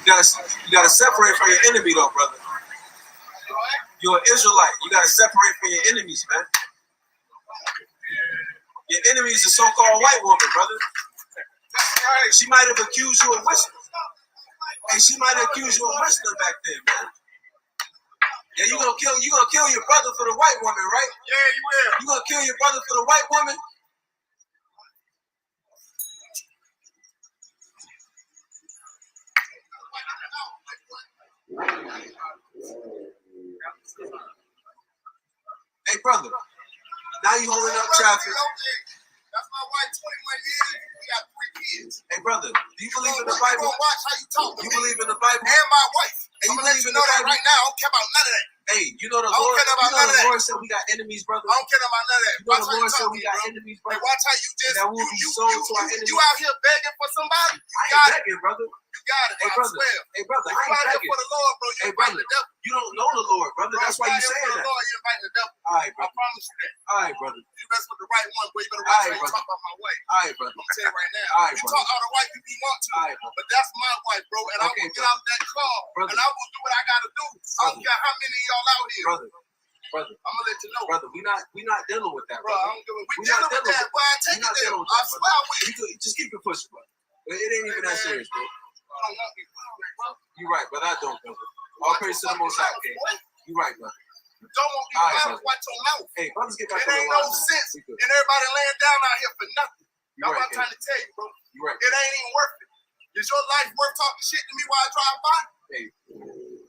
You gotta separate from your enemy, though, brother. You're an Israelite. You gotta separate from your enemies, man. Your enemy is a so-called white woman, brother. She might have accused you of whistling. Hey, she might have accused you of whistling back then, man. Yeah, you gonna kill your brother for the white woman, right? Yeah, you will. You gonna kill your brother for the white woman? Hey, brother. Now you holding up traffic. That's my wife, 21 years. We got 3 kids. Hey, brother, do you believe in the Bible? Watch how you talk. You believe in the Bible? And my wife. Hey, I'm gonna let you know that right now. I don't care about none of that. Hey, you know the Lord said we got enemies, brother. I don't care about none of that. You know the Lord said we got enemies, brother. Hey, watch how you just that will be sold to our enemies. You out here begging for somebody? I ain't begging, brother. You got it, hey, brother. Hey, brother, I ain't out begging. Here for the Lord, bro. Hey, brother, you don't know the Lord, brother. That's why you saying that. Lord, you're inviting the devil. All right, brother. I promise you that. All right, brother. You mess with the right one, boy. You better watch how you talk about my wife. All right, brother. I'm gonna tell you right now. All right, you brother. talk all the wife you want to. All right, brother. But that's my wife, bro. And I will get out that car. Brother. And I will do what I gotta do. I don't care how many of y'all out here. Brother. I'm gonna let you know. Brother, we not dealing with that, bro. brother. I don't give a we dealing with that, boy. I take it there. I swear I will. Just keep it pushing, bro. It ain't even that serious, bro. I don't want me, bro. You're right, but I don't, brother. All praise to the Most High, okay? You're right, brother. You don't want me to watch your mouth. Hey, brothers, get back to the line. It ain't no sense in everybody laying down out here for nothing. That's what I'm trying to tell you, bro. You're right. It ain't even worth it. Is your life worth talking shit to me while I drive by? Hey,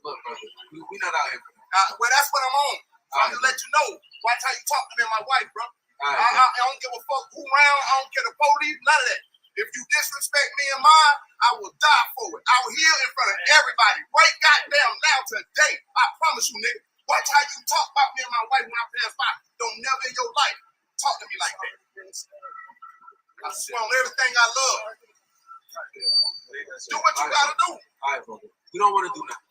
look, brother. We not out here for that. Well, that's what I'm on. So I'm gonna let you know. Watch how you talk to me and my wife, bro. I don't give a fuck who around. I don't care the police, none of that. If you disrespect me and mine, I will die for it. I will heal in front of everybody. Right goddamn now today. I promise you, nigga. Watch how you talk about me and my wife when I pass by. Don't never in your life talk to me like that. I swear on everything I love. Do what you gotta do. All right, brother. We don't want to do nothing.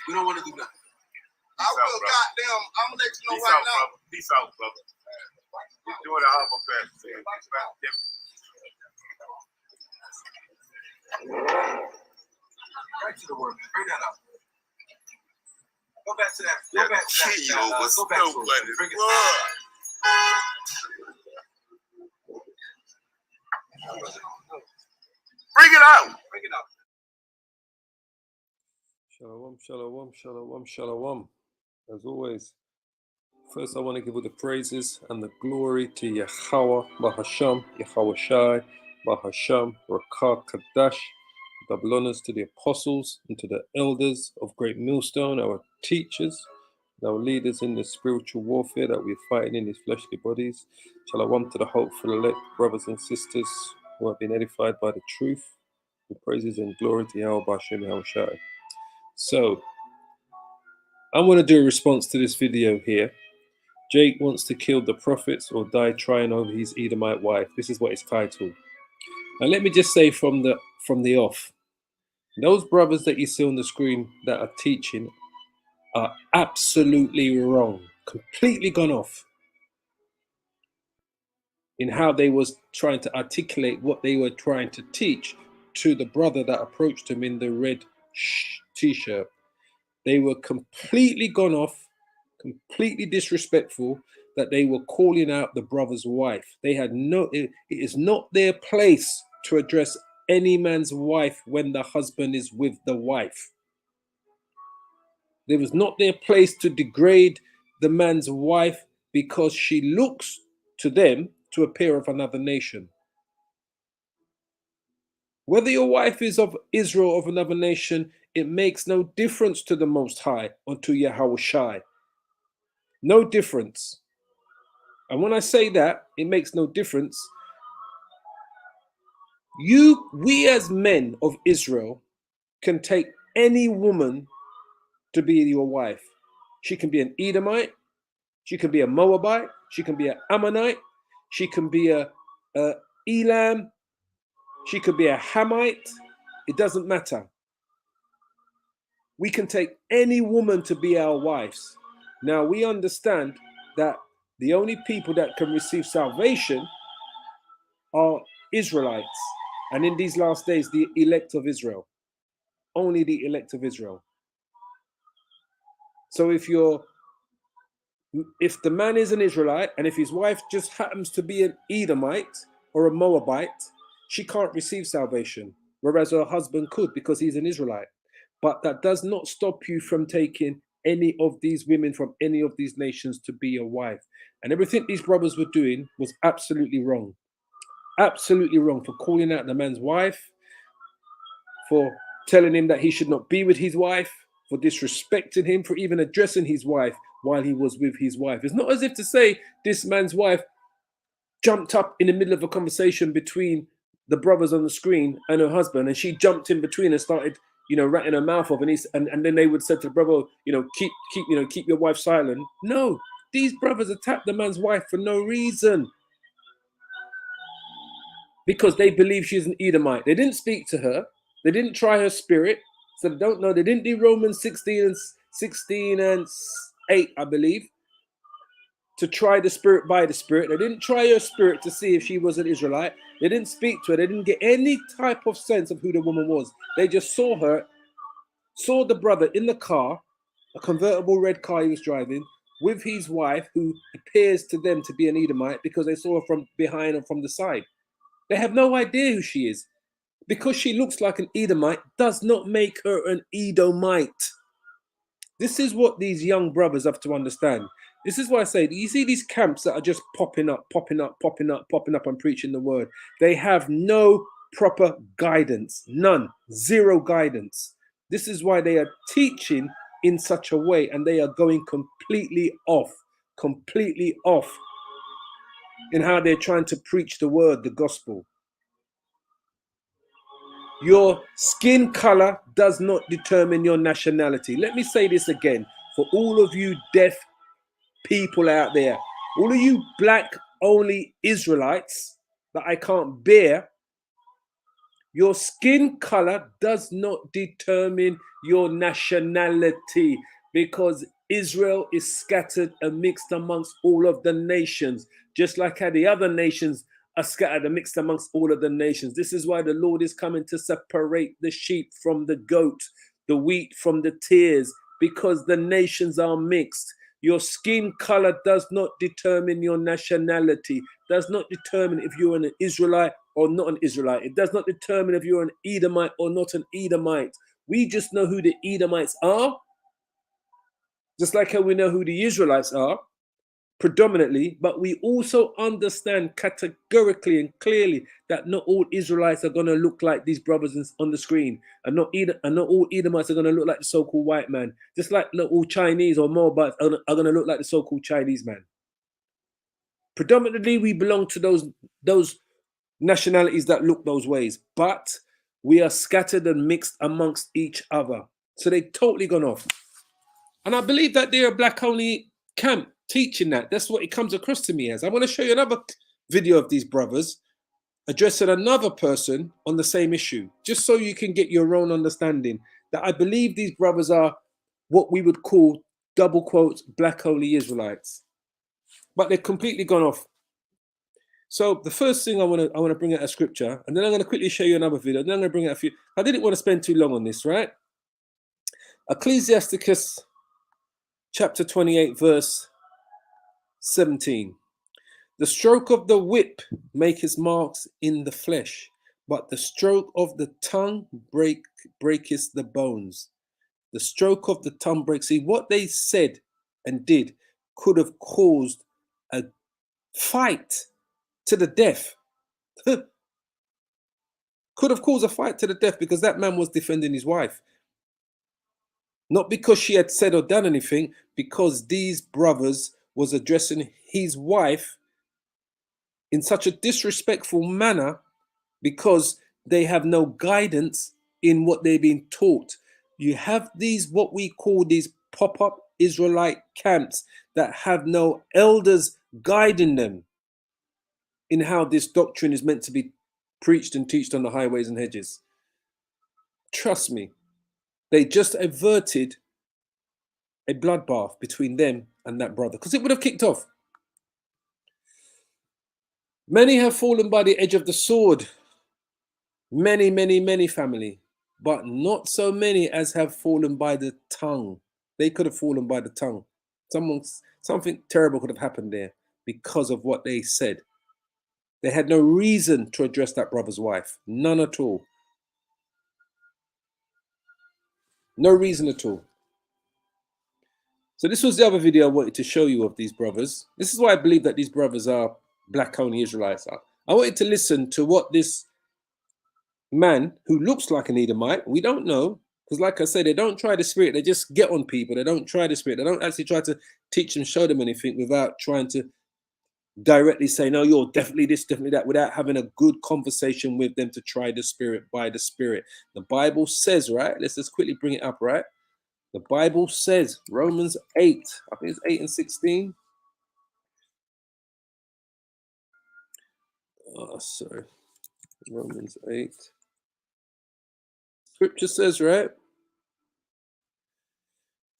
We don't want to do nothing. I will goddamn, I'm gonna let you know right now. Peace out, brother. You're doing a humble fast. Back to the word, man. Bring that up. Go back to that. Go back to that. Go back to it. Bring it up. Bring it out. Bring it up. Shalom, shalom, shalom, shalom. As always, first I want to give all the praises and the glory to Yahweh, Bahasham, Yahweh Shai, Bahasham, Rakah Kadash. Double honors to the apostles and to the elders of Great Millstone, our teachers, our leaders in the spiritual warfare that we're fighting in these fleshly bodies. Shalom to the hopeful elect brothers and sisters who have been edified by the truth. The praises and glory to Yahweh, Bahasham, Yahweh Shai. So, I want to do a response to this video here. Jake wants to kill the prophets or die trying over his Edomite wife. This is what it's titled. Now let me just say from the off, those brothers that you see on the screen that are teaching are absolutely wrong, completely gone off in how they was trying to articulate what they were trying to teach to the brother that approached him in the red t-shirt. They were completely gone off, completely disrespectful, that they were calling out the brother's wife. They had it is not their place to address any man's wife when the husband is with the wife. It was not their place to degrade the man's wife because she looks to them to appear of another nation. Whether your wife is of Israel or of another nation, it makes no difference to the Most High or to Yahweh Shai. No difference. And when I say that, it makes no difference. We as men of Israel can take any woman to be your wife. She can be an Edomite. She can be a Moabite. She can be an Ammonite. She can be a Elam. She could be a Hamite. It doesn't matter. We can take any woman to be our wives. Now we understand that the only people that can receive salvation are Israelites, and in these last days, the elect of Israel. only the elect of Israel. So if the man is an Israelite and if his wife just happens to be an Edomite or a Moabite, she can't receive salvation, whereas her husband could because he's an Israelite. But that does not stop you from taking any of these women from any of these nations to be your wife. And everything these brothers were doing was absolutely wrong. Absolutely wrong, for calling out the man's wife, for telling him that he should not be with his wife, for disrespecting him, for even addressing his wife while he was with his wife. It's not as if to say this man's wife jumped up in the middle of a conversation between the brothers on the screen and her husband, and she jumped in between and started, ratting her mouth off, and then they would say to the brother, keep your wife silent. No, these brothers attacked the man's wife for no reason, because they believe she's an Edomite. They didn't speak to her. They didn't try her spirit. So they don't know. They didn't do Romans 16 and 8, I believe, to try the spirit by the spirit. They didn't try her spirit to see if she was an Israelite. They didn't speak to her. They didn't get any type of sense of who the woman was. They just saw the brother in the car, a convertible red car he was driving, with his wife, who appears to them to be an Edomite because they saw her from behind and from the side. They have no idea who she is. Because she looks like an Edomite does not make her an Edomite. This is what these young brothers have to understand. This is why I say, you see these camps that are just popping up and preaching the word. They have no proper guidance. None. Zero guidance. This is why they are teaching in such a way, and they are going completely off in how they're trying to preach the word, the gospel. Your skin color does not determine your nationality. Let me say this again for all of you deaf people out there, all of you black only Israelites that I can't bear. Your skin color does not determine your nationality, because Israel is scattered and mixed amongst all of the nations, just like how the other nations are scattered and mixed amongst all of the nations. This is why the Lord is coming to separate the sheep from the goat, the wheat from the tares, because the nations are mixed. Your skin color does not determine your nationality, does not determine if you're an Israelite or not an Israelite. It does not determine if you're an Edomite or not an Edomite. We just know who the Edomites are, just like how we know who the Israelites are, predominantly, but we also understand categorically and clearly that not all Israelites are going to look like these brothers on the screen, and not all Edomites are going to look like the so-called white man, just like not all Chinese or Moabites are going to look like the so-called Chinese man. Predominantly, we belong to those nationalities that look those ways, but we are scattered and mixed amongst each other. So they've totally gone off. And I believe that they're a black-only camp teaching that. That's what it comes across to me as. I want to show you another video of these brothers addressing another person on the same issue, just so you can get your own understanding that I believe these brothers are what we would call, double quotes, black-only Israelites. But they've completely gone off. So the first thing I want to bring out a scripture, and then I'm going to quickly show you another video. Then I'm going to bring out a few. I didn't want to spend too long on this, right? Ecclesiasticus chapter 28, verse 17. The stroke of the whip maketh marks in the flesh, but the stroke of the tongue breaketh the bones. The stroke of the tongue breaks. See, what they said and did could have caused a fight to the death. Could have caused a fight to the death, because that man was defending his wife. Not because she had said or done anything, because these brothers was addressing his wife in such a disrespectful manner, because they have no guidance in what they've been taught. You have these, what we call these pop-up Israelite camps that have no elders guiding them in how this doctrine is meant to be preached and taught on the highways and hedges. Trust me, they just averted a bloodbath between them and that brother, because it would have kicked off. Many have fallen by the edge of the sword. Many family. but not so many as have fallen by the tongue. They could have fallen by the tongue. Something terrible could have happened there because of what they said. They had no reason to address that brother's wife. None at all. No reason at all. So this was the other video I wanted to show you of these brothers. This is why I believe that these brothers are black only Israelites. I wanted to listen to what this man who looks like an Edomite, we don't know, because like I said, they don't try the spirit. They just get on people. They don't try the spirit. They don't actually try to teach them, show them anything without trying to directly say, no, you're definitely this, definitely that, without having a good conversation with them to try the spirit by the spirit. The Bible says, right? Let's just quickly bring it up, right? The Bible says, Romans 8, I think it's 8 and 16. Oh, sorry. Romans 8. Scripture says, right?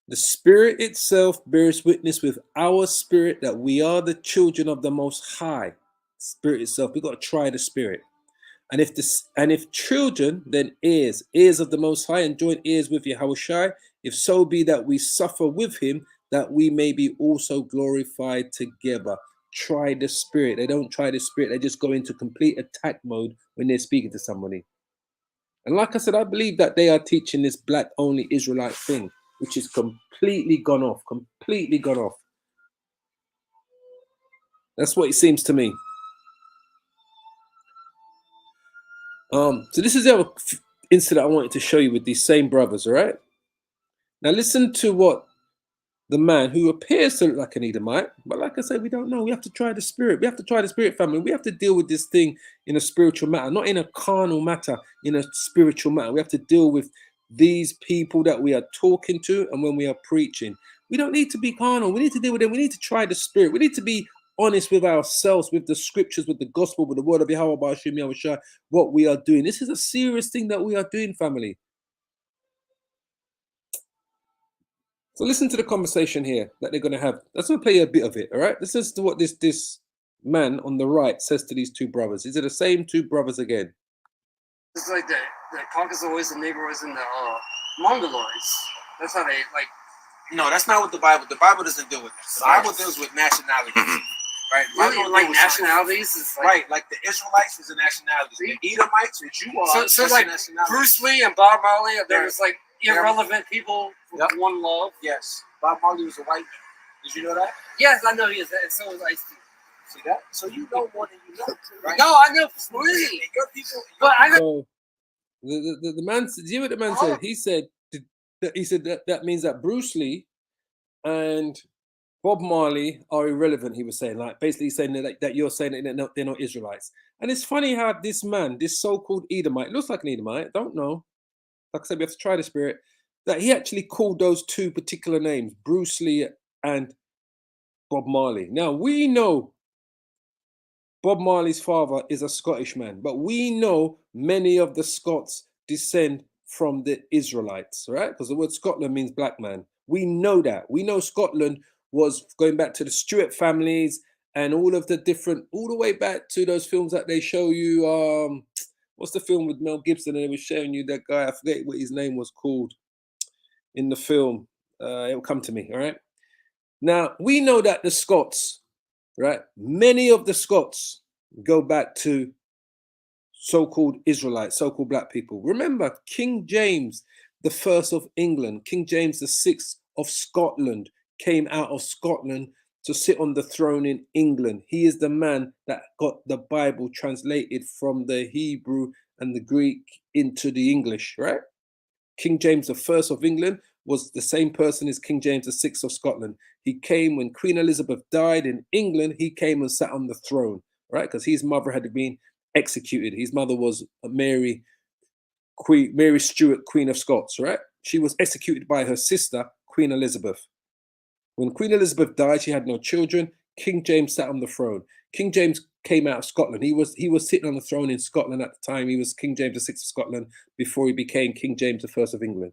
The Spirit itself bears witness with our spirit that we are the children of the Most High. Spirit itself. We've got to try the Spirit. And if children, then heirs of the Most High, and joint heirs with Yahushua, if so be that we suffer with him, that we may be also glorified together. Try the Spirit. They don't try the Spirit. They just go into complete attack mode when they're speaking to somebody. And like I said, I believe that they are teaching this black only Israelite thing, which is completely gone off. Completely gone off. That's what it seems to me. So this is the other incident I wanted to show you with these same brothers, all right? Now listen to what the man who appears to look like an Edomite, but like I said, we don't know. We have to try the Spirit. We have to try the Spirit, family. We have to deal with this thing in a spiritual matter, not in a carnal matter, in a spiritual matter. We have to deal with these people that we are talking to and when we are preaching. We don't need to be carnal. We need to deal with them. We need to try the Spirit. We need to be honest with ourselves, with the scriptures, with the gospel, with the word of Yahweh, what we are doing. This is a serious thing that we are doing, family. So listen to the conversation here that they're going to have. Let's going to play a bit of it, all right? Listen to what this man on the right says to these two brothers. Is it the same two brothers again? It's like the Caucasoids, the Negroids, and the Mongoloids. That's how they like. No, that's not what the Bible. The Bible doesn't deal with that. The Bible deals with nationality, right? Really, like nationalities is like, right. Like the Israelites is a nationality. The Edomites, which you are, so like Bruce Lee and Bob Marley. There's like irrelevant people with one love. Yes, Bob Marley was a white man. Did you know that? Yes, I know he is. And so was Ice-T. See that? So you know more than you know, right? No, I know really. Your people, but I know. So the man. Do you know what the man said? He said that means that Bruce Lee and Bob Marley are irrelevant. He was saying, like, basically saying that you're saying that they're not Israelites. And it's funny how this man, this so-called Edomite, looks like an Edomite. Don't know. Like I said, we have to try the Spirit. That he actually called those two particular names, Bruce Lee and Bob Marley. Now we know Bob Marley's father is a Scottish man, but we know many of the Scots descend from the Israelites, right? Because the word Scotland means black man. We know that. We know Scotland was going back to the Stuart families and all of the different, all the way back to those films that they show you. What's the film with Mel Gibson? And they were showing you that guy. I forget what his name was called in the film. It will come to me, all right? Now, we know that the Scots, right? Many of the Scots go back to so-called Israelites, so-called black people. Remember, King James the First of England, King James the Sixth of Scotland, came out of Scotland to sit on the throne in England. He is the man that got the Bible translated from the Hebrew and the Greek into the English, right? King James the First of England was the same person as King James the Sixth of Scotland. He came when Queen Elizabeth died in England. He came and sat on the throne, right? Because his mother had been executed. His mother was Mary Stuart, Queen of Scots, right? She was executed by her sister, Queen Elizabeth. When Queen Elizabeth died, she had no children. King James sat on the throne. King James came out of Scotland. He was sitting on the throne in Scotland at the time. He was King James the Sixth of Scotland before he became King James the First of England.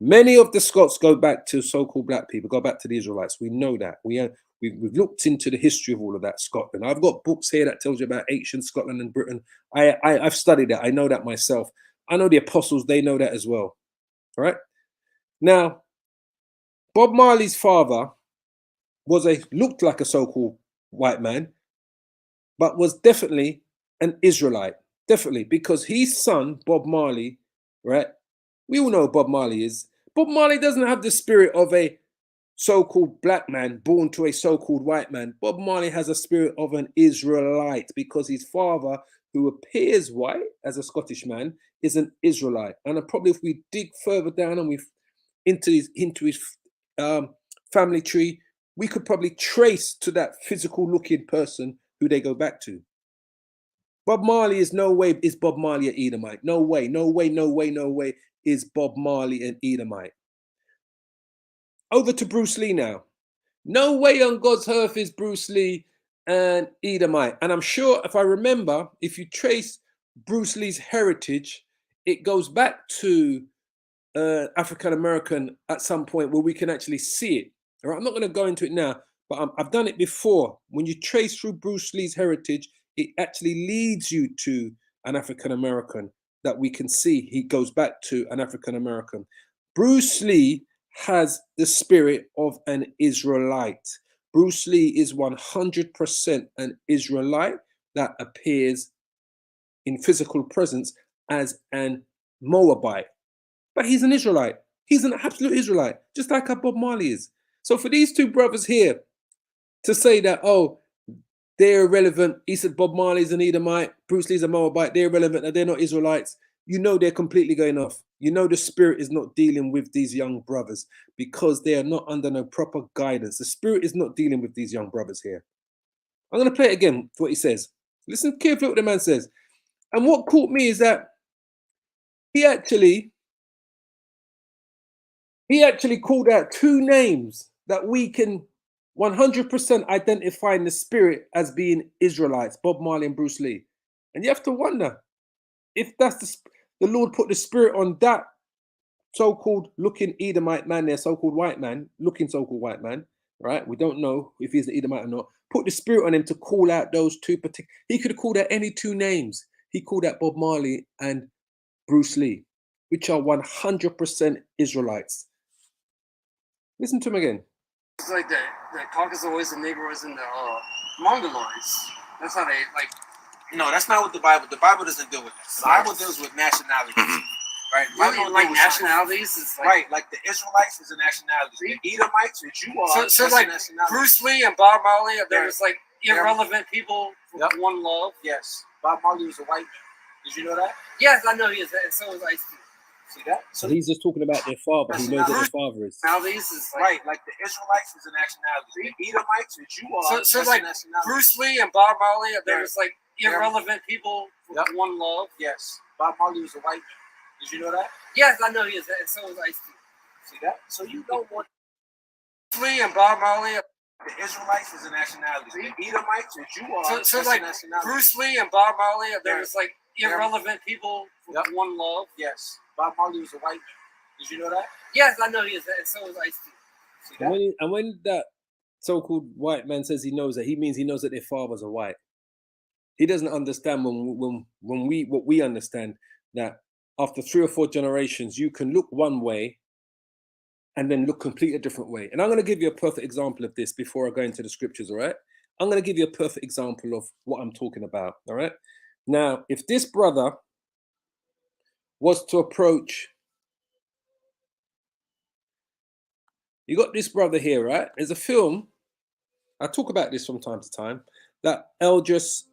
Many of the Scots go back to so-called black people, go back to the Israelites. We know that. We've looked into the history of all of that, Scotland. I've got books here that tells you about ancient Scotland and Britain. I've studied it. I know that myself. I know the apostles, they know that as well. All right. Now, Bob Marley's father looked like a so-called white man, but was definitely an Israelite. Definitely, because his son, Bob Marley, right? We all know who Bob Marley is. Bob Marley doesn't have the spirit of a so-called black man born to a so-called white man. Bob Marley has a spirit of an Israelite because his father, who appears white as a Scottish man, is an Israelite. And probably if we dig further down and we into his family tree, we could probably trace to that physical looking person who they go back to. Bob Marley is Bob Marley an Edomite. No way, no way, no way, no way is Bob Marley an Edomite. Over to Bruce Lee now. No way on God's earth is Bruce Lee an Edomite. And I'm sure if I remember, if you trace Bruce Lee's heritage, it goes back to African American at some point where we can actually see it. All right, I'm not going to go into it now, but I've done it before. When you trace through Bruce Lee's heritage, it actually leads you to an African American that we can see. He goes back to an African American. Bruce Lee has the spirit of an Israelite. Bruce Lee is 100% an Israelite that appears in physical presence as an Moabite. But he's an Israelite. He's an absolute Israelite, just like how Bob Marley is. So for these two brothers here to say that, oh, they're irrelevant. He said Bob Marley's an Edomite, Bruce Lee's a Moabite, they're irrelevant, and they're not Israelites. You know they're completely going off. You know the spirit is not dealing with these young brothers because they are not under no proper guidance. The spirit is not dealing with these young brothers here. I'm going to play it again for what he says. Listen carefully what the man says. And what caught me is that he actually called out two names that we can 100% identify in the spirit as being Israelites, Bob Marley and Bruce Lee. And you have to wonder if that's the Lord put the spirit on that so-called looking Edomite man there, so-called white man, looking so-called white man, right? We don't know if he's an Edomite or not. Put the spirit on him to call out those two particular. He could have called out any two names. He called out Bob Marley and Bruce Lee, which are 100% Israelites. Listen to him again. It's like the Caucasoids, the Negroids, and the Mongoloids. That's how they like. No, that's not what the Bible doesn't deal with that. The Bible deals with nationalities. Right? Really, like nationalities is like, right, like the Israelites is a nationality. The Edomites, which you are, so like Bruce Lee and Bob Marley, they're just like irrelevant people with one love. Yes. Bob Marley was a white man. Did you know that? Yes, I know he is, and so is Ice Cube. See that? So he's just talking about their father. He knows what their father is. Nationalities is like, right, like the Israelites is a nationality. The Edomites, which you are, so like Bruce Lee and Bob Marley, they're just like irrelevant people with one love. Yes. Bob Marley was a white man. Did you know that? Yes, I know he is, and so is Ice Cube. See that? So you don't want Bruce Lee and Bob Marley. The Israelites is a nationality. The Edomites, which you are, so like Bruce Lee and Bob Marley, they're just like irrelevant people with one love. Yes. Bob Marley was a white man. Did you know that? Yes, I know he is, and so is Ice Cube. See that? And when that so-called white man says he knows that, he means he knows that their fathers are white. He doesn't understand what we understand, that after 3 or 4 generations, you can look one way and then look completely a different way. And I'm going to give you a perfect example of this before I go into the scriptures, all right? I'm going to give you a perfect example of what I'm talking about, all right? Now, if this brother was to approach, you got this brother here, right? There's a film, I talk about this from time to time, that Idris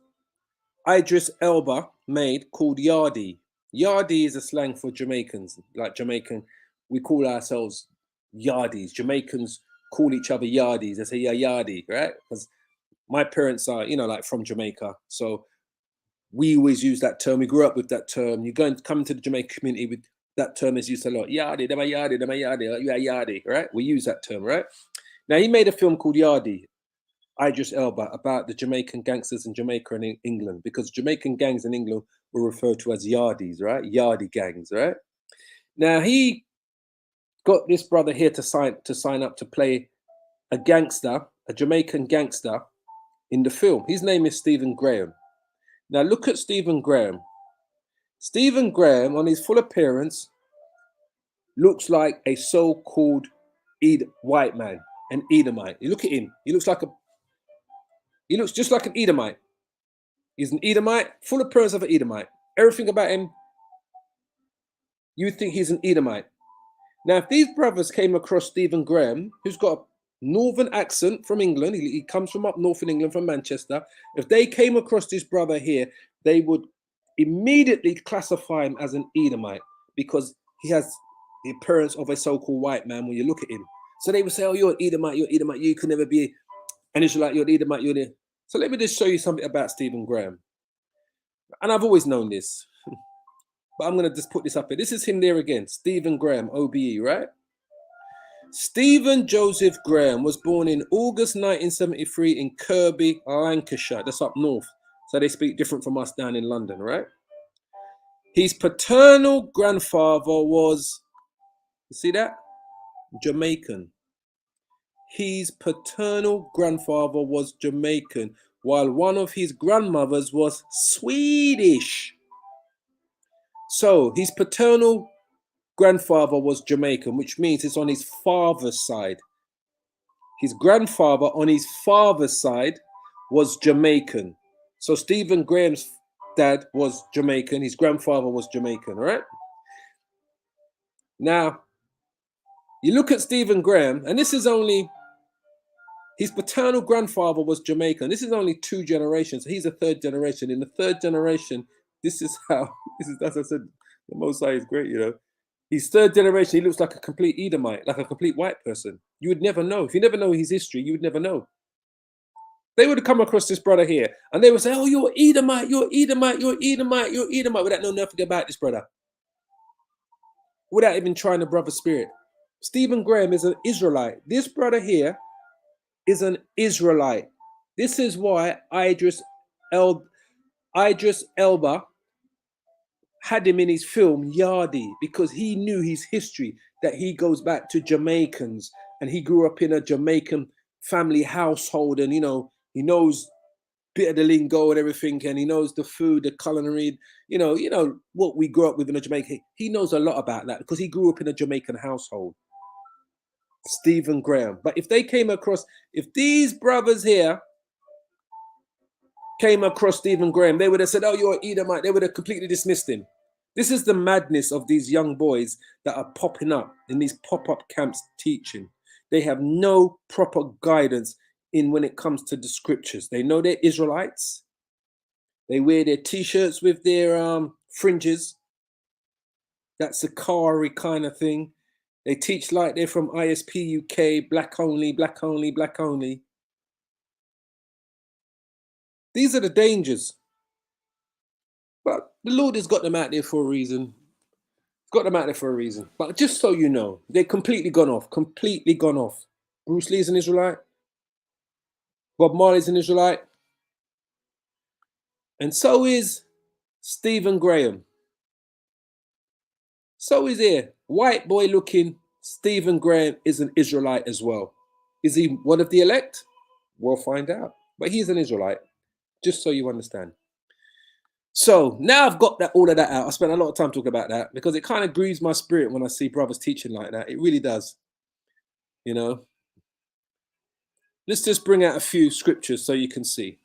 Elba made called Yardi. Yardi is a slang for Jamaicans, like Jamaican. We call ourselves Yardis. Jamaicans call each other Yardis. They say, yeah, Yardi, right? Because my parents are, like from Jamaica. So we always use that term. We grew up with that term. You come into the Jamaican community with that term is used a lot. Yardi, them a Yardi, them a Yardi, you a Yardi, right? We use that term, right? Now, he made a film called Yardi, Idris Elba, about the Jamaican gangsters in Jamaica and in England, because Jamaican gangs in England were referred to as Yardis, right? Yardi gangs, right? Now, he got this brother here to sign up to play a gangster, a Jamaican gangster in the film. His name is Stephen Graham. Now, look at Stephen Graham. Stephen Graham, on his full appearance, looks like a so-called white man, an Edomite. You look at him. He looks just like an Edomite. He's an Edomite, full appearance of an Edomite. Everything about him, you would think he's an Edomite. Now, if these brothers came across Stephen Graham, who's got a northern accent from England, he comes from up north in England, from Manchester. If they came across this brother here, they would immediately classify him as an Edomite because he has the appearance of a so-called white man when you look at him. So they would say, oh, you're an Edomite, you could never be an Israelite, you're an Edomite, you're an... So let me just show you something about Stephen Graham. And I've always known this, but I'm going to just put this up here. This is him there again, Stephen Graham, OBE, right? Stephen Joseph Graham was born in August 1973 in Kirby, Lancashire. That's up north. So they speak different from us down in London, right? His paternal grandfather was, you see that? Jamaican. His paternal grandfather was Jamaican, while one of his grandmothers was Swedish. So his paternal grandfather was Jamaican, which means it's on his father's side. His grandfather on his father's side was Jamaican. So Stephen Graham's dad was Jamaican. His grandfather was Jamaican, all right? Now, you look at Stephen Graham, and this is only, his paternal grandfather was Jamaican. This is only 2 generations. He's a 3rd generation. In the 3rd generation, this is how, as I said, the Most High is great, you know. His 3rd generation, he looks like a complete Edomite, like a complete white person. You would never know. If you never know his history, you would never know. They would have come across this brother here, and they would say, oh, you're Edomite, you're Edomite, you're Edomite, you're Edomite, without knowing nothing about this brother. Without even trying the brother's spirit. Stephen Graham is an Israelite. This brother here is an Israelite. This is why Idris Elba had him in his film Yardi, because he knew his history, that he goes back to Jamaicans and he grew up in a Jamaican family household, and you know, he knows bit of the lingo and everything, and he knows the food, the culinary, you know what we grew up with in a Jamaica. He knows a lot about that because he grew up in a Jamaican household. Stephen Graham. But if these brothers here came across Stephen Graham, they would have said, oh, you're an Edomite. They would have completely dismissed him. This is the madness of these young boys that are popping up in these pop-up camps teaching. They have no proper guidance in when it comes to the scriptures. They know they're Israelites. They wear their t-shirts with their fringes. That's a Sakari kind of thing. They teach like they're from ISP UK, black only, black only, black only. These are the dangers. But the Lord has got them out there for a reason. Got them out there for a reason. But just so you know, they're completely gone off. Completely gone off. Bruce Lee's an Israelite. Bob Marley's an Israelite. And so is Stephen Graham. So is here. White boy looking Stephen Graham is an Israelite as well. Is he one of the elect? We'll find out. But he's an Israelite. Just so you understand. So now I've got all of that out. I spent a lot of time talking about that because it kind of grieves my spirit when I see brothers teaching like that. It really does. You know. Let's just bring out a few scriptures so you can see.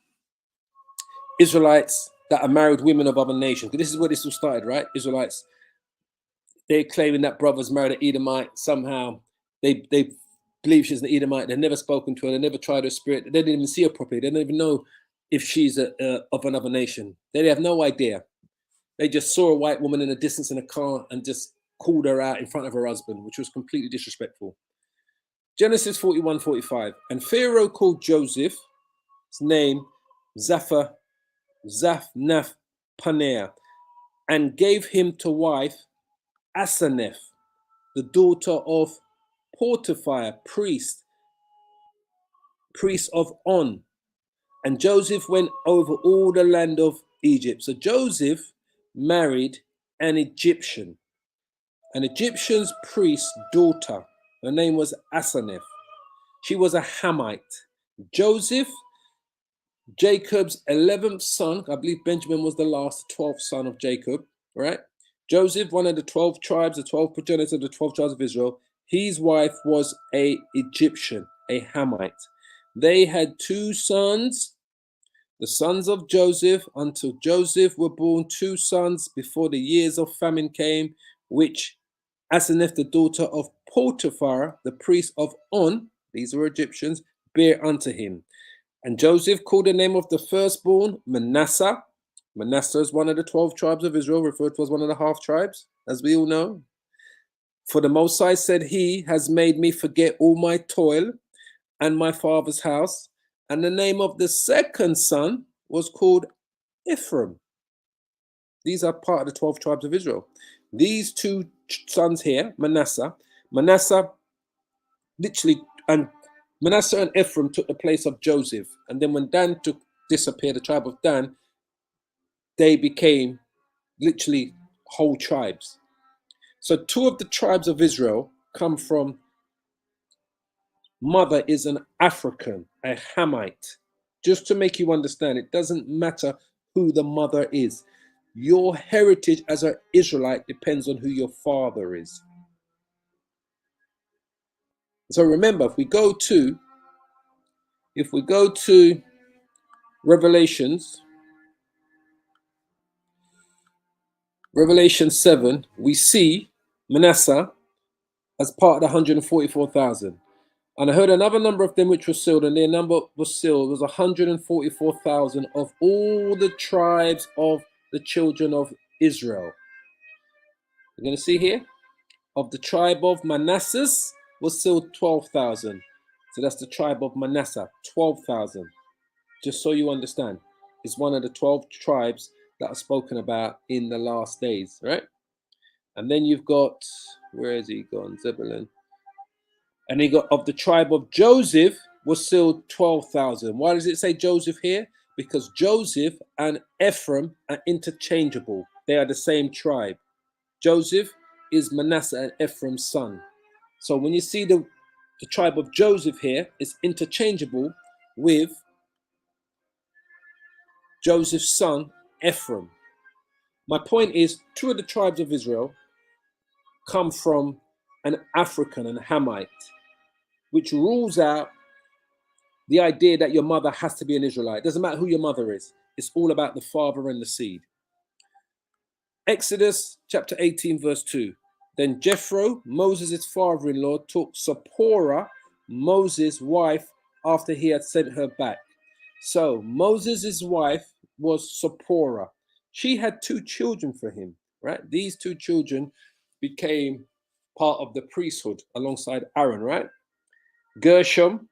Israelites that are married women of other nations. This is where this all started, right? Israelites, they're claiming that brothers married an Edomite. Somehow they believe she's an Edomite. They've never spoken to her. They never tried her spirit. They didn't even see her properly. They don't even know if she's of another nation. They have no idea. They just saw a white woman in the distance in a car and just called her out in front of her husband, which was completely disrespectful. Genesis 41:45. And Pharaoh called Joseph's name Zaphnath Paneah, and gave him to wife Asenath, the daughter of Potiphar, priest of On. And Joseph went over all the land of Egypt. So Joseph married an Egyptian's priest's daughter. Her name was Asenath. She was a Hamite. Joseph, Jacob's 11th son, I believe Benjamin was the last 12th son of Jacob. right? Joseph, one of the 12 tribes, the 12 progenitors of the 12 tribes of Israel, his wife was a Egyptian, a Hamite. They had two sons, the sons of Joseph. Until Joseph were born two sons before the years of famine came, which Asenath, the daughter of Potiphar, the priest of On, these were Egyptians, bare unto him. And Joseph called the name of the firstborn Manasseh. Manasseh is one of the 12 tribes of Israel, referred to as one of the half tribes, as we all know. For the Most High said, He has made me forget all my toil and my father's house. And the name of the second son was called Ephraim. These are part of the 12 tribes of Israel. These two sons here, Manasseh literally, and Manasseh and Ephraim took the place of Joseph. And then when Dan disappeared, the tribe of Dan, they became literally whole tribes. So two of the tribes of Israel come from, mother is an African, a Hamite. Just to make you understand, it doesn't matter who the mother is. Your heritage as an Israelite depends on who your father is. So remember, if we go to Revelation 7, we see Manasseh as part of the 144,000. And I heard another number of them which were sealed, and their number was sealed was 144,000 of all the tribes of the children of Israel. You're going to see here, of the tribe of Manasseh was sealed 12,000. So that's the tribe of Manasseh, 12,000. Just so you understand, it's one of the 12 tribes that are spoken about in the last days, right? And then you've got, where is he gone? Zebulun. And he got, of the tribe of Joseph was sealed 12,000. Why does it say Joseph here? Because Joseph and Ephraim are interchangeable. They are the same tribe. Joseph is Manasseh and Ephraim's son. So when you see the tribe of Joseph here, it's interchangeable with Joseph's son, Ephraim. My point is, two of the tribes of Israel come from an African, an Hamite, which rules out the idea that your mother has to be an Israelite. It doesn't matter who your mother is. It's all about the father and the seed. Exodus chapter 18, verse 2. Then Jethro, Moses' father-in-law, took Zipporah, Moses' wife, after he had sent her back. So Moses' wife was Zipporah. She had two children for him, right? These two children became part of the priesthood alongside Aaron, right? Gershom,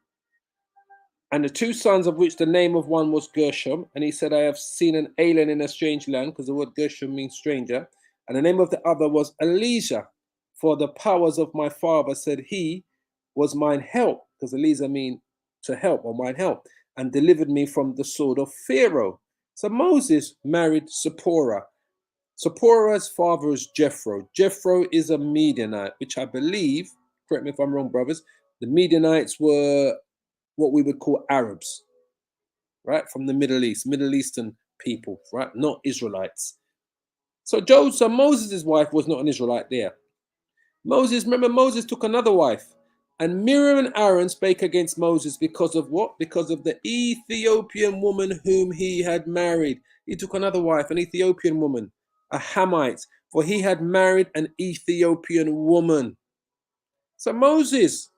and the two sons of which the name of one was Gershom. And he said, I have seen an alien in a strange land, because the word Gershom means stranger. And the name of the other was Elijah. For the powers of my father, said he, was mine help, because Elijah means to help or mine help, and delivered me from the sword of Pharaoh. So Moses married Zipporah. Zipporah's father is Jethro. Jethro is a Midianite, which I believe, correct me if I'm wrong, brothers, the Midianites were what we would call Arabs, right? From the Middle East, Middle Eastern people, right? Not Israelites. So Moses' wife was not an Israelite there. Remember Moses took another wife. And Miriam and Aaron spake against Moses because of what? Because of the Ethiopian woman whom he had married. He took another wife, an Ethiopian woman, a Hamite, for he had married an Ethiopian woman. So Moses,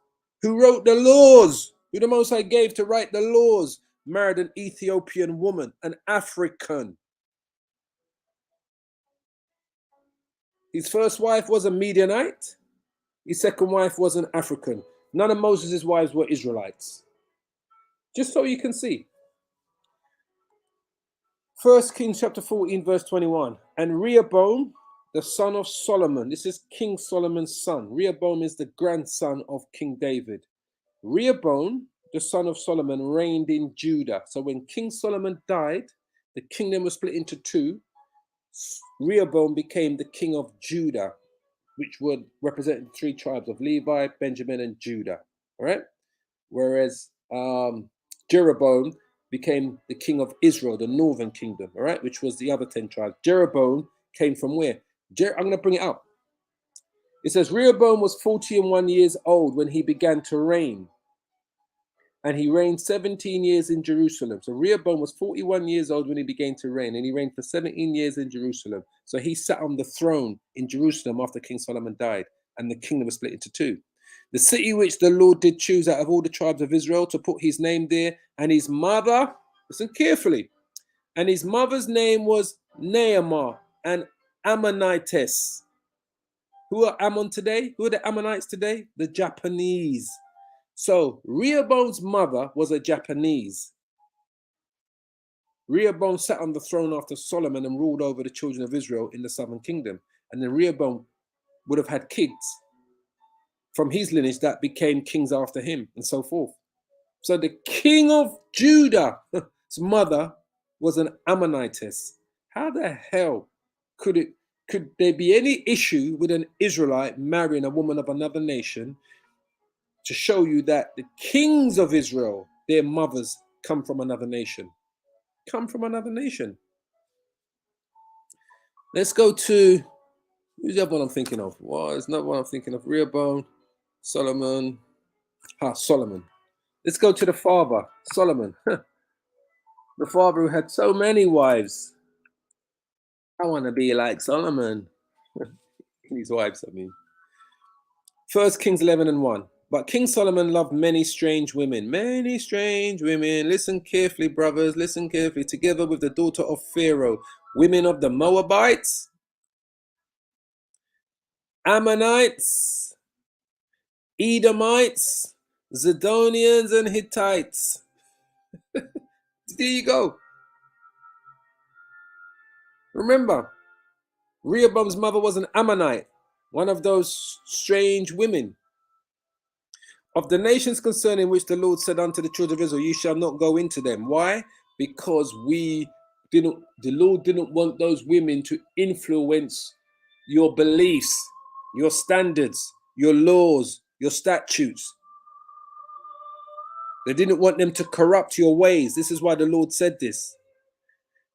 who wrote the laws, who the Most High gave to write the laws, married an Ethiopian woman, an African. His first wife was a Midianite. His second wife was an African. None of Moses' wives were Israelites. Just so you can see. 1 Kings chapter 14, verse 21. And Rehoboam, the son of Solomon. This is King Solomon's son. Rehoboam is the grandson of King David. Rehoboam, the son of Solomon, reigned in Judah. So when King Solomon died, the kingdom was split into two. Rehoboam became the king of Judah, which would represent the three tribes of Levi, Benjamin, and Judah. All right. Whereas Jeroboam became the king of Israel, the northern kingdom, all right, which was the other 10 tribes. Jeroboam came from where? I'm going to bring it up. It says Rehoboam was 41 years old when he began to reign, and he reigned 17 years in Jerusalem. So Rehoboam was 41 years old when he began to reign, and he reigned for 17 years in Jerusalem. So he sat on the throne in Jerusalem after King Solomon died, and the kingdom was split into two. The city which the Lord did choose out of all the tribes of Israel to put his name there, and his mother, listen carefully, and his mother's name was Naamah, and Ammonites. Who are Ammon today? Who are the Ammonites today? The Japanese. So Rehoboam's mother was a Japanese. Rehoboam sat on the throne after Solomon and ruled over the children of Israel in the southern kingdom. And then Rehoboam would have had kids from his lineage that became kings after him, and so forth. So the king of Judah's mother was an Ammonitess. How the hell could there be any issue with an Israelite marrying a woman of another nation, to show you that the kings of Israel, their mothers, come from another nation? Come from another nation. Let's go to, who's the other one I'm thinking of? Well, it's not one I'm thinking of. Rehoboam, Solomon. Solomon. Let's go to the father, Solomon. The father who had so many wives. I want to be like Solomon. His wives, I mean. 1 Kings 11:1. But King Solomon loved many strange women. Many strange women. Listen carefully, brothers. Listen carefully. Together with the daughter of Pharaoh. Women of the Moabites, Ammonites, Edomites, Zidonians, and Hittites. There you go. Remember, Rehoboam's mother was an Ammonite, one of those strange women. Of the nations concerning which the Lord said unto the children of Israel, you shall not go into them. Why? Because the Lord didn't want those women to influence your beliefs, your standards, your laws, your statutes. They didn't want them to corrupt your ways. This is why the Lord said this.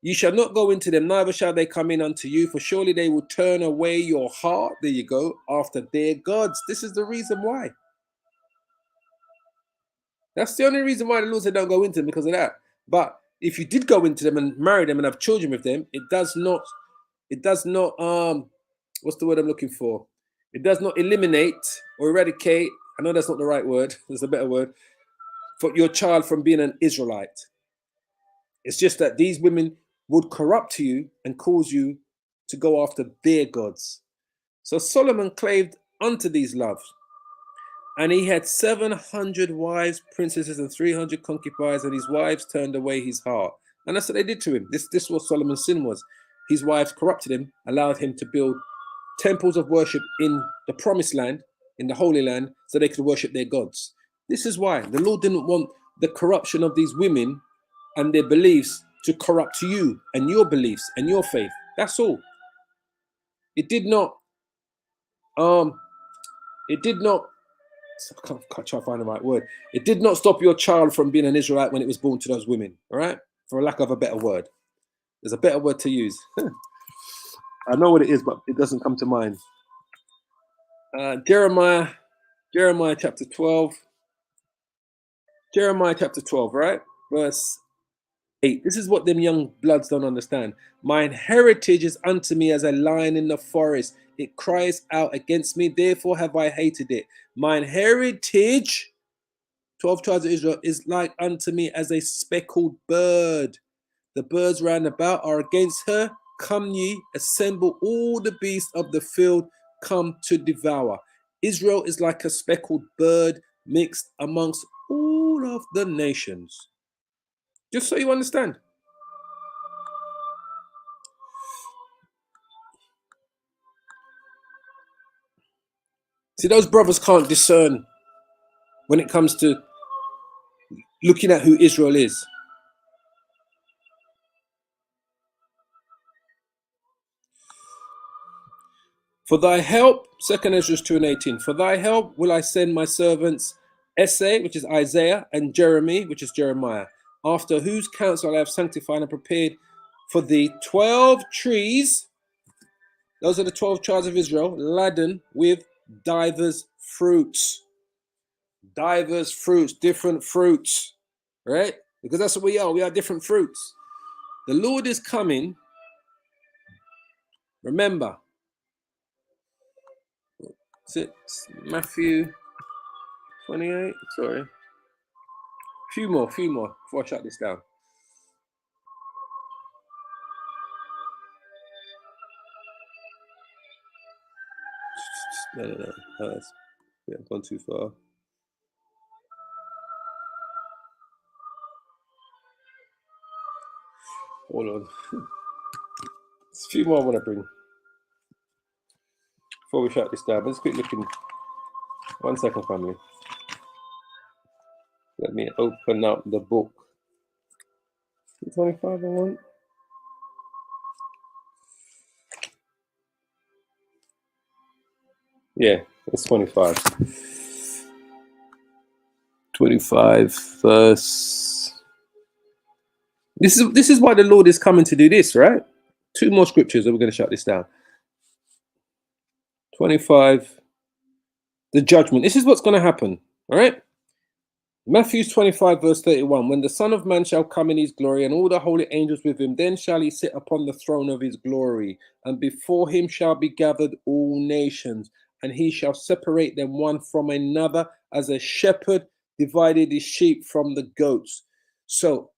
You shall not go into them, neither shall they come in unto you, for surely they will turn away your heart, there you go, after their gods. This is the reason why. That's the only reason why the Lord said don't go into them, because of that. But if you did go into them and marry them and have children with them, it does not, what's the word I'm looking for? It does not eliminate or eradicate, I know that's not the right word, there's a better word, for your child from being an Israelite. It's just that these women would corrupt you and cause you to go after their gods. So Solomon claved unto these loves, and he had 700 wives, princesses, and 300 concubines, and his wives turned away his heart. And that's what they did to him. This was what Solomon's sin was. His wives corrupted him, allowed him to build temples of worship in the promised land, in the Holy Land, so they could worship their gods. This is why the Lord didn't want the corruption of these women and their beliefs to corrupt you and your beliefs and your faith. That's all. It did not, I can't try to find the right word. It did not stop your child from being an Israelite when it was born to those women, all right? For lack of a better word. There's a better word to use. I know what it is, but it doesn't come to mind. Jeremiah chapter 12. Jeremiah chapter 12, right? Verse 8. This is what them young bloods don't understand. Mine heritage is unto me as a lion in the forest. It cries out against me, therefore have I hated it. Mine heritage, 12 tribes of Israel, is like unto me as a speckled bird. The birds round about are against her. Come ye, assemble all the beasts of the field, come to devour. Israel is like a speckled bird mixed amongst all of the nations. Just so you understand. See, those brothers can't discern when it comes to looking at who Israel is. For thy help, 2 Ezra 2:18, for thy help will I send my servants Esai, which is Isaiah, and Jeremy, which is Jeremiah, after whose counsel I have sanctified and prepared for thee 12 trees Those are the 12 tribes of Israel, laden with divers fruits. Divers fruits, different fruits, right? Because that's what we are. We are different fruits. The Lord is coming. Remember, it's Matthew 28. Sorry. Few more before I shut this down. No. I've gone too far. Hold on. There's a few more I want to bring before we shut this down. Let's quick looking. 1 second, family. Let me open up the book. 25 I want. Yeah, it's 25. 25 verse. This is why the Lord is coming to do this, right? 2 more scriptures, and we're going to shut this down. 25. The judgment. This is what's going to happen. All right. Matthew 25 verse 31. When the Son of Man shall come in his glory, and all the holy angels with him, then shall he sit upon the throne of his glory, and before him shall be gathered all nations, and he shall separate them one from another, as a shepherd divided his sheep from the goats. So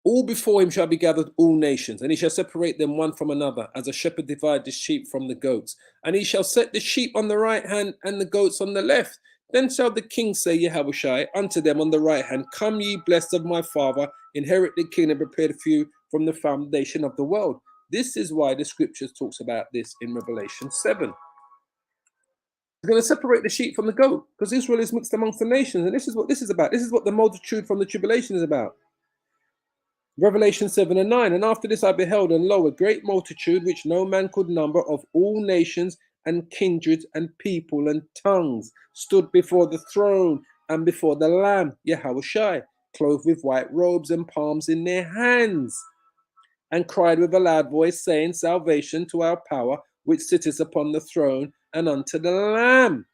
all before him shall be gathered all nations, and he shall separate them one from another, as a shepherd divides the sheep from the goats. And he shall set the sheep on the right hand and the goats on the left. Then shall the king say, Yahushai, unto them on the right hand, Come ye blessed of my Father, inherit the kingdom prepared for you from the foundation of the world. This is why the scriptures talks about this in Revelation 7. He's going to separate the sheep from the goat, because Israel is mixed amongst the nations. And this is what this is about. This is what the multitude from the tribulation is about. Revelation 7 and 9. And after this I beheld, and lo, a great multitude, which no man could number, of all nations and kindreds and people and tongues, stood before the throne and before the Lamb, Yahushai, clothed with white robes and palms in their hands, and cried with a loud voice, saying, Salvation to our power, which sitteth upon the throne, and unto the Lamb.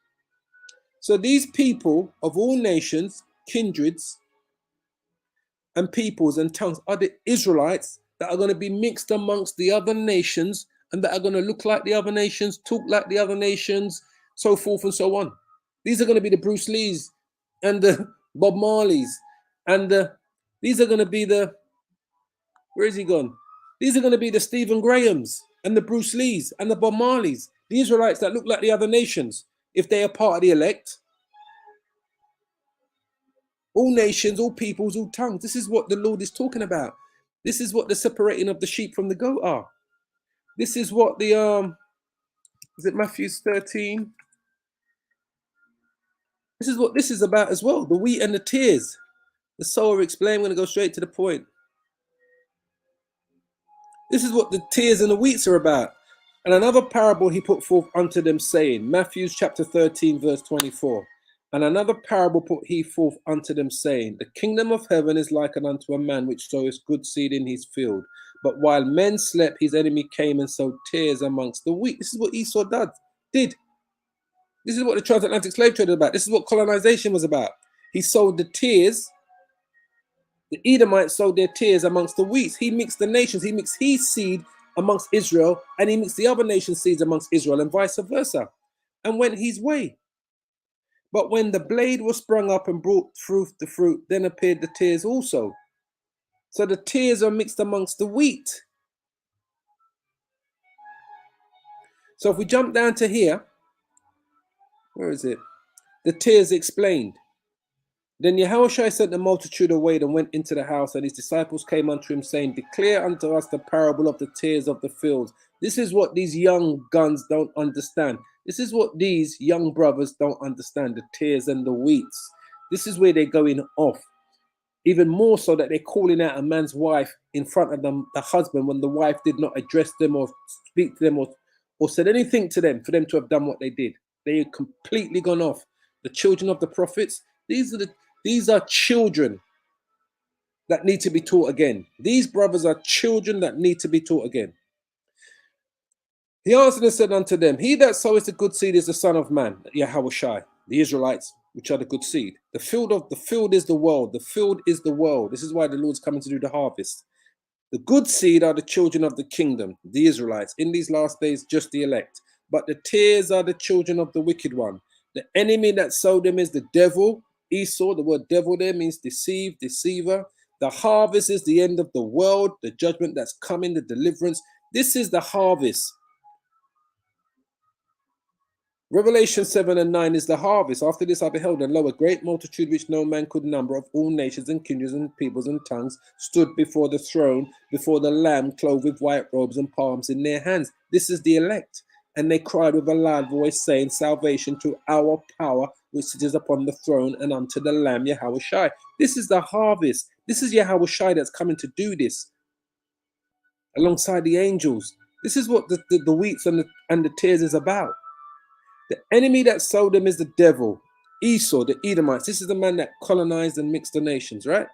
So these people of all nations, kindreds, and peoples and tongues are the Israelites that are going to be mixed amongst the other nations, and that are going to look like the other nations, talk like the other nations, so forth and so on. These are going to be the Bruce Lees and the Bob Marleys, and these are going to be the, where is he gone? These are going to be the Stephen Grahams and the Bruce Lees and the Bob Marleys, the Israelites that look like the other nations, if they are part of the elect. All nations, all peoples, all tongues. This is what the Lord is talking about. This is what the separating of the sheep from the goat are. This is what the is it Matthew 13? This is what this is about as well. The wheat and the tears. The sower explained. I'm going to go straight to the point. This is what the tears and the wheats are about. And another parable he put forth unto them, saying, Matthew chapter 13, verse 24. And another parable put he forth unto them, saying, The kingdom of heaven is likened unto a man which soweth good seed in his field. But while men slept, his enemy came and sowed tares amongst the wheat. This is what Esau did. This is what the transatlantic slave trade was about. This is what colonization was about. He sowed the tares. The Edomites sowed their tares amongst the wheat. He mixed the nations. He mixed his seed amongst Israel, and he mixed the other nations' seeds amongst Israel, and vice versa, and went his way. But when the blade was sprung up and brought forth the fruit, then appeared the tares also. So the tares are mixed amongst the wheat. So if we jump down to here, where is it? The tares explained. Then Yahushua sent the multitude away and went into the house, and his disciples came unto him, saying, Declare unto us the parable of the tares of the fields. This is what these young guns don't understand. This is what these young brothers don't understand, the tares and the wheats. This is where they're going off. Even more so that they're calling out a man's wife in front of them, the husband, when the wife did not address them or speak to them or said anything to them for them to have done what they did. They had completely gone off. The children of the prophets, these are children that need to be taught again. These brothers are children that need to be taught again. He answered and said unto them, He that soweth the good seed is the Son of Man, Yahweh Shai, the Israelites, which are the good seed. The field is the world. The field is the world. This is why the Lord's coming to do the harvest. The good seed are the children of the kingdom, the Israelites. In these last days, just the elect. But the tares are the children of the wicked one. The enemy that sowed them is the devil, Esau. The word devil there means deceive, deceiver. The harvest is the end of the world, the judgment that's coming, the deliverance. This is the harvest. Revelation 7 and 9 is the harvest. After this I beheld, and lo, a great multitude which no man could number, of all nations and kindreds and peoples and tongues, stood before the throne, before the Lamb, clothed with white robes and palms in their hands. This is the elect. And they cried with a loud voice, saying, Salvation to our power, which is upon the throne, and unto the Lamb, Yahweh Shai. This is the harvest. This is Yahweh Shai that's coming to do this, alongside the angels. This is what the wheats and the tares is about. The enemy that sowed them is the devil, Esau, the Edomites. This is the man that colonized and mixed the nations, right?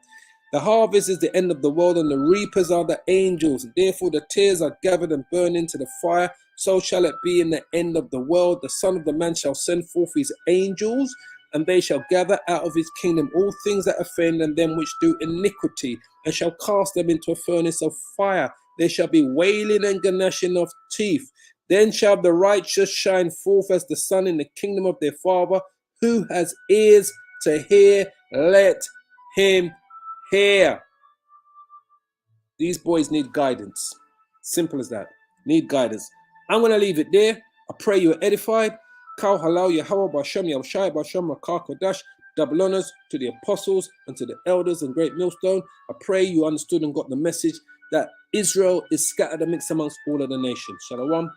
The harvest is the end of the world, and the reapers are the angels. Therefore, the tares are gathered and burned into the fire. So shall it be in the end of the world. The Son of the Man shall send forth his angels, and they shall gather out of his kingdom all things that offend and them which do iniquity, and shall cast them into a furnace of fire. There shall be wailing and gnashing of teeth. Then shall the righteous shine forth as the sun in the kingdom of their Father. Who has ears to hear, let him hear. These boys need guidance. Simple as that. Need guidance. I'm going to leave it there. I pray you are edified. Kal halal Yahweh Bashem Yahushai Bashem Rakar Kodash. Double honors to the apostles and to the elders and great millstone. I pray you understood and got the message that Israel is scattered amidst amongst all of the nations. Shalom. Shalom.